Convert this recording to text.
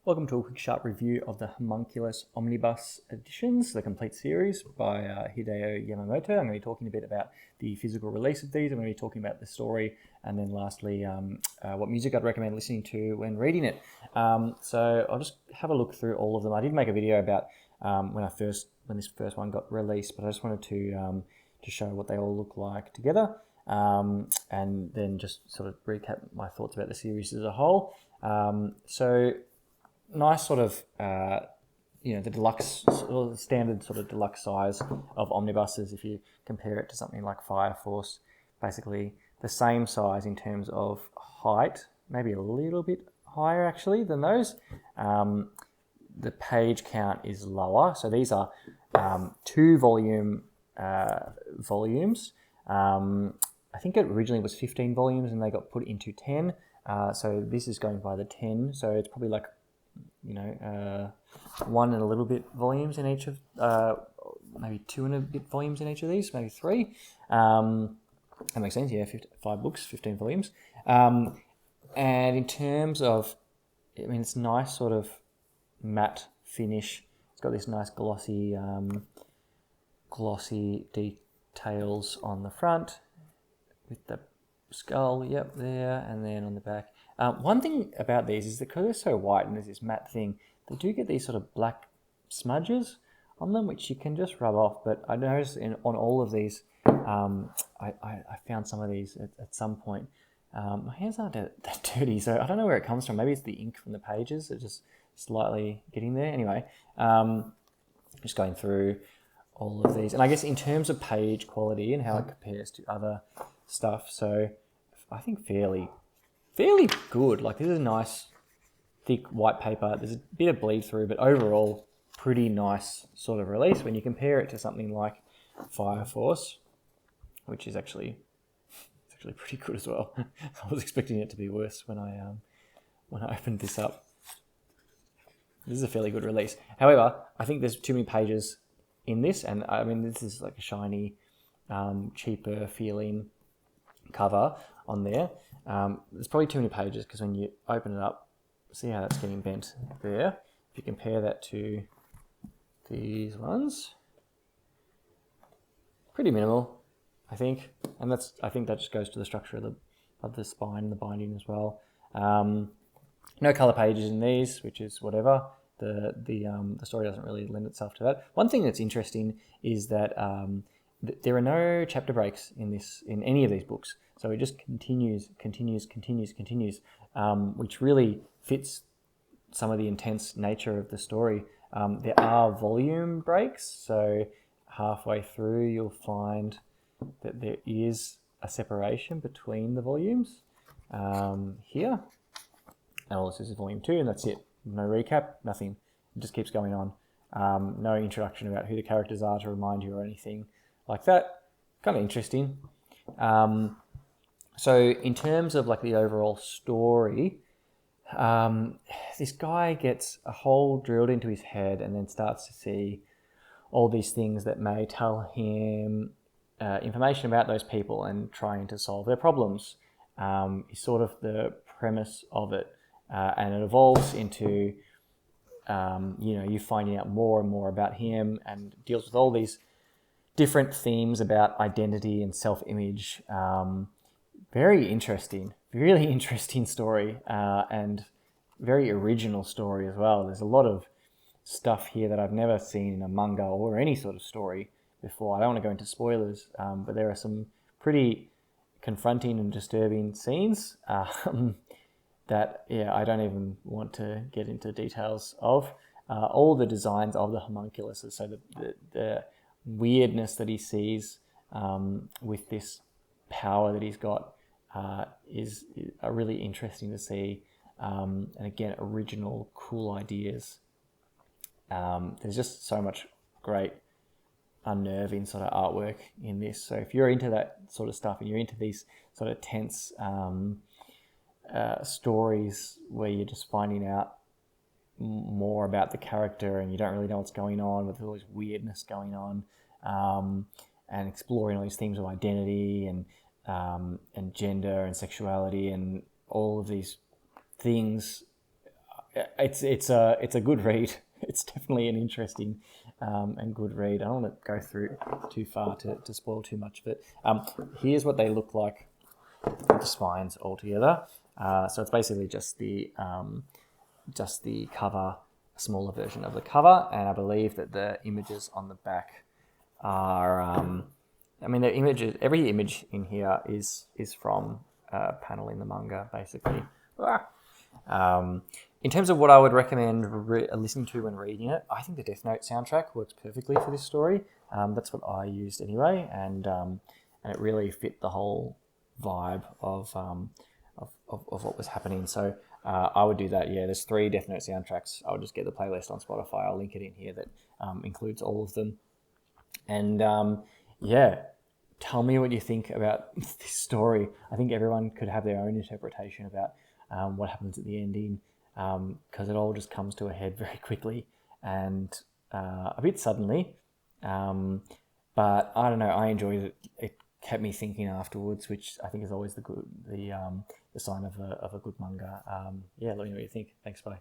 Welcome to a quick sharp review of the Homunculus Omnibus editions, the complete series by Hideo Yamamoto. I'm going to be talking a bit about the physical release of these. I'm going to be talking about the story, and then lastly, what music I'd recommend listening to when reading it. So I'll just have a look through all of them. I did make a video about when this first one got released, but I just wanted to show what they all look like together, and then just sort of recap my thoughts about the series as a whole. So nice sort of, the deluxe, or the standard sort of deluxe size of omnibuses if you compare it to something like Fire Force. Basically the same size in terms of height, maybe a little bit higher actually than those. The page count is lower, so these are 2 volumes. I think it originally was 15 volumes and they got put into 10. So this is going by the 10, so it's probably like 1 and a little bit volumes in each of, maybe 2 and a bit volumes in each of these, maybe 3. That makes sense, yeah, 5 books, 15 volumes. And in terms of, it's nice sort of matte finish. It's got this nice glossy details on the front with the skull, yep, there, and then on the back. One thing about these is that because they're so white and there's this matte thing, they do get these sort of black smudges on them, which you can just rub off. But I noticed on all of these, I found some of these at some point. My hands aren't that dirty, so I don't know where it comes from. Maybe it's the ink from the pages. It's just slightly getting there. Anyway, just going through all of these. And I guess in terms of page quality and how it compares to other stuff, so I think fairly good. Like, this is a nice thick white paper. There's a bit of bleed through, but overall pretty nice sort of release when you compare it to something like Fire Force, which is actually pretty good as well. I was expecting it to be worse when I opened this up. This is a fairly good release. However, I think there's too many pages in this, and I mean, this is like a shiny, cheaper feeling cover on there. There's probably too many pages because when you open it up, see how that's getting bent there. If you compare that to these ones, pretty minimal, I think, and I think that just goes to the structure of the spine and the binding as well. No color pages in these, which is whatever. The story doesn't really lend itself to that. One thing that's interesting is that there are no chapter breaks in any of these books, so it just continues, which really fits some of the intense nature of the story. There are volume breaks, so halfway through you'll find that there is a separation between the volumes here, and all this is volume 2, and that's it. No recap, nothing. It just keeps going on. No introduction about who the characters are to remind you or anything like that. Kind of interesting. So in terms of like the overall story, this guy gets a hole drilled into his head and then starts to see all these things that may tell him information about those people and trying to solve their problems. Is sort of the premise of it. And it evolves into, you finding out more and more about him, and deals with all these different themes about identity and self-image. Very interesting, really interesting story, and very original story as well. There's a lot of stuff here that I've never seen in a manga or any sort of story before. I don't want to go into spoilers, but there are some pretty confronting and disturbing scenes that, I don't even want to get into details of. All the designs of the homunculuses, so the weirdness that he sees with this power that he's got is really interesting to see. And again, original, cool ideas. There's just so much great, unnerving sort of artwork in this. So if you're into that sort of stuff and you're into these sort of tense stories where you're just finding out more about the character and you don't really know what's going on, with all this weirdness going on, and exploring all these themes of identity and gender and sexuality and all of these things, it's a good read. It's definitely an interesting and good read. I don't want to go through too far to spoil too much of it. Here's what they look like with the spines all together. So it's basically just the cover, a smaller version of the cover, and I believe that the images on the back are. I mean, the images. Every image in here is from a panel in the manga, basically. In terms of what I would recommend listening to when reading it, I think the Death Note soundtrack works perfectly for this story. That's what I used anyway, and it really fit the whole vibe of what was happening. So I would do that. Yeah, there's 3 Death Note soundtracks. I'll just get the playlist on Spotify. I'll link it in here that includes all of them. And yeah, tell me what you think about this story. I think everyone could have their own interpretation about what happens at the ending, because it all just comes to a head very quickly and a bit suddenly. But I don't know, I enjoyed it. It kept me thinking afterwards, which I think is always the sign of a good manga. Yeah, let me know what you think. Thanks, bye.